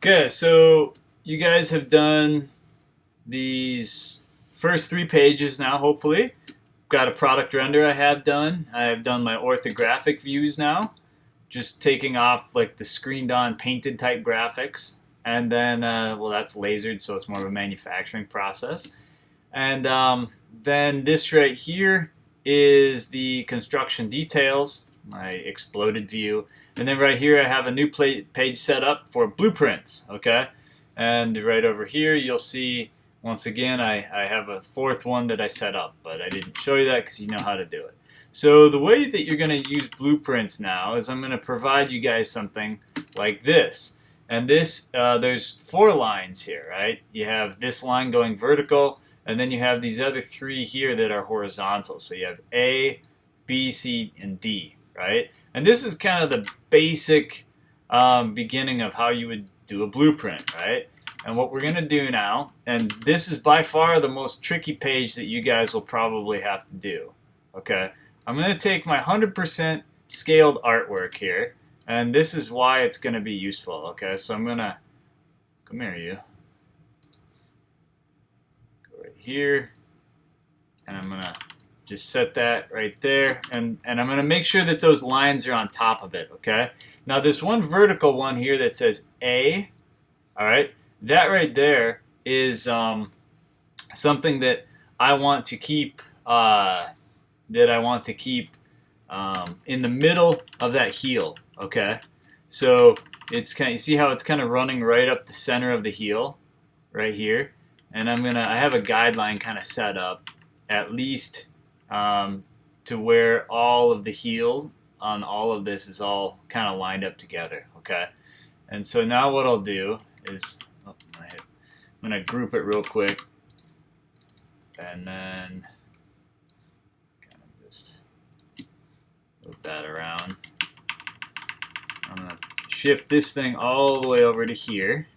Okay, so you guys have done these first 3 pages now, hopefully. Got a product render I have done. I have done my orthographic views now, just taking off like the screened on painted type graphics. And then, well, that's lasered, so it's more of a manufacturing process. And then this right here is the construction details, my exploded view. And then right here I have a new page set up for blueprints, okay? And right over here you'll see, once again, I have a fourth one that I set up, but I didn't show you that because you know how to do it. So the way that you're going to use blueprints now is I'm going to provide you guys something like this. And this, there's 4 lines here, right? You have this line going vertical, and then you have these other 3 here that are horizontal. So you have A, B, C, and D, right? And this is kind of the basic beginning of how you would do a blueprint, right? And what we're going to do now, and this is by far the most tricky page that you guys will probably have to do, okay? I'm going to take my 100% scaled artwork here, and this is why it's going to be useful, okay? So I'm going to, come here, you. Go right here, and I'm going to just set that right there, and I'm going to make sure that those lines are on top of it, okay? Now, there's one vertical one here that says A, all right? That right there is something that I want to keep in the middle of that heel. Okay, so it's kind. You see how it's kind of running right up the center of the heel, right here, and I have a guideline kind of set up, at least to where all of the heel on all of this is all kind of lined up together. Okay, and so now what I'll do is I'm going to group it real quick, and then kind of just move that around. I'm going to shift this thing all the way over to here.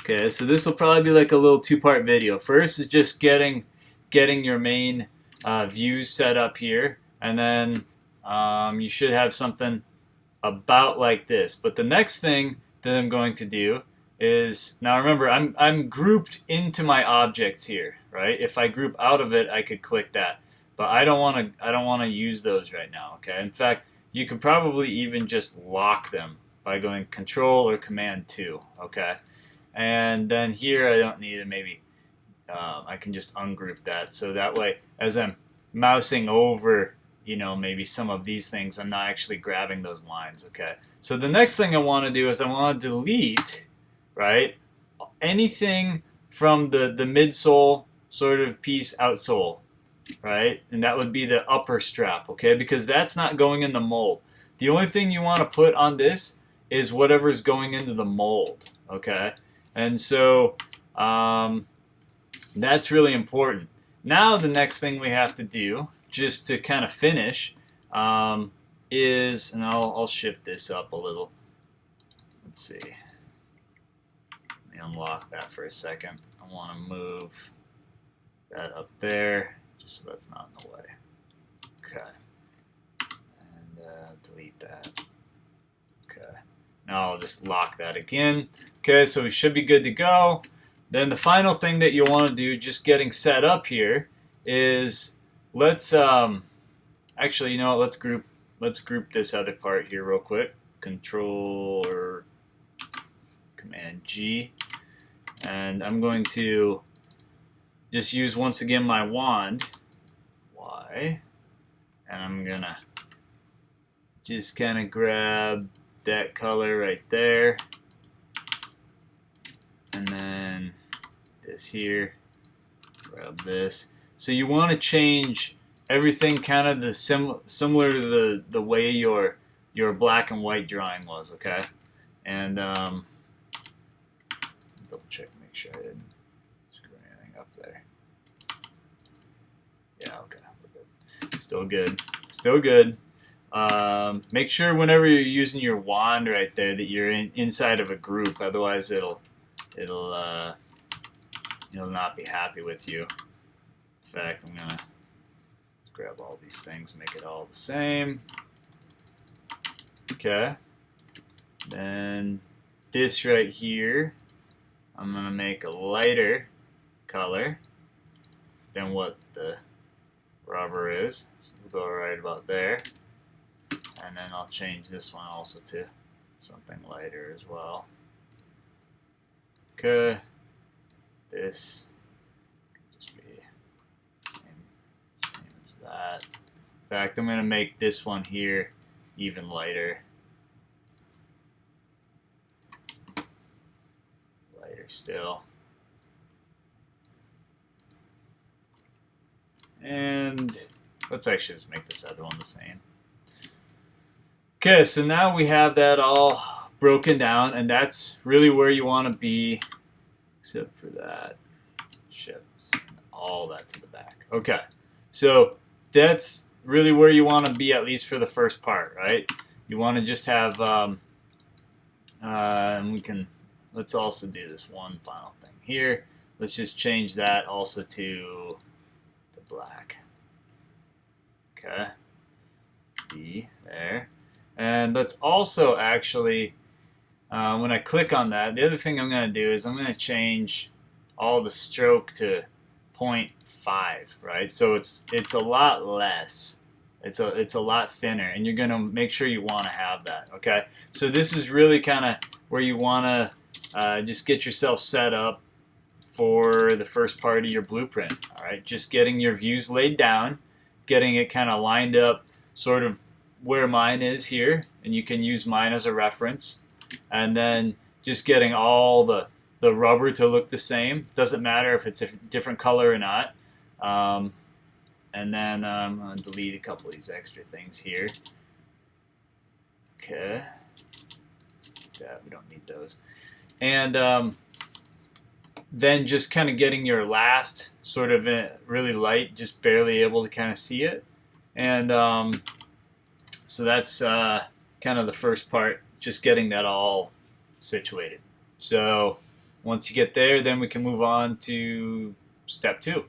Okay, so this will probably be like a little 2-part video. First is just getting your main views set up here, and then you should have something about like this. But the next thing that I'm going to do is, now remember, I'm grouped into my objects here, right? If I group out of it, I could click that, but I don't want to use those right now. Okay. In fact, you could probably even just lock them by going Control or Command 2. Okay, and then here I don't need it. Maybe I can just ungroup that, so that way, as I'm mousing over, maybe some of these things, I'm not actually grabbing those lines. Okay, so the next thing I want to do is I want to delete, right, anything from the midsole sort of piece outsole, right, and that would be the upper strap, okay, because that's not going in the mold. The only thing you want to put on this is whatever's going into the mold, okay, and so that's really important. Now the next thing we have to do, just to kind of finish, is, and I'll shift this up a little. Let's see. Let me unlock that for a second. I want to move that up there, just so that's not in the way. Okay. And delete that. Okay. Now I'll just lock that again. Okay, so we should be good to go. Then the final thing that you'll want to do, just getting set up here, is let's actually, let's group this other part here real quick. Control or Command G, and I'm going to just use once again my wand, Y, and I'm gonna just kind of grab that color right there, and then this here, grab this. So you want to change everything kind of similar to the way your black and white drawing was, okay? And double check, make sure I didn't screw anything up there. Yeah, okay, we're good. Still good. Still good. Make sure whenever you're using your wand right there that you're inside of a group, otherwise it'll not be happy with you. In fact, I'm gonna grab all these things, make it all the same. Okay. Then this right here, I'm going to make a lighter color than what the rubber is. So we'll go right about there. And then I'll change this one also to something lighter as well. Okay. This can just be same as that. In fact, I'm going to make this one here even lighter. Lighter still. And let's actually just make this other one the same. Okay, so now we have that all broken down, and that's really where you want to be, except for that. Ship all that to the back. Okay, so that's really where you want to be, at least for the first part, right? You want to just have, and let's also do this one final thing here. Let's just change that also to black. Okay, B there. And let's also actually, when I click on that, the other thing I'm going to do is I'm going to change all the stroke to 0.5, right? So it's a lot less. It's a lot thinner, and you're going to make sure you want to have that, okay? So this is really kind of where you want to just get yourself set up for the first part of your blueprint, all right? Just getting your views laid down, getting it kind of lined up sort of where mine is here, and you can use mine as a reference, and then just getting all the rubber to look the same. Doesn't matter if it's a different color or not. And then I'm going to delete a couple of these extra things here. Okay. We don't need those. And then just kind of getting your last sort of really light, just barely able to kind of see it. And so that's kind of the first part, just getting that all situated. So once you get there, then we can move on to step 2.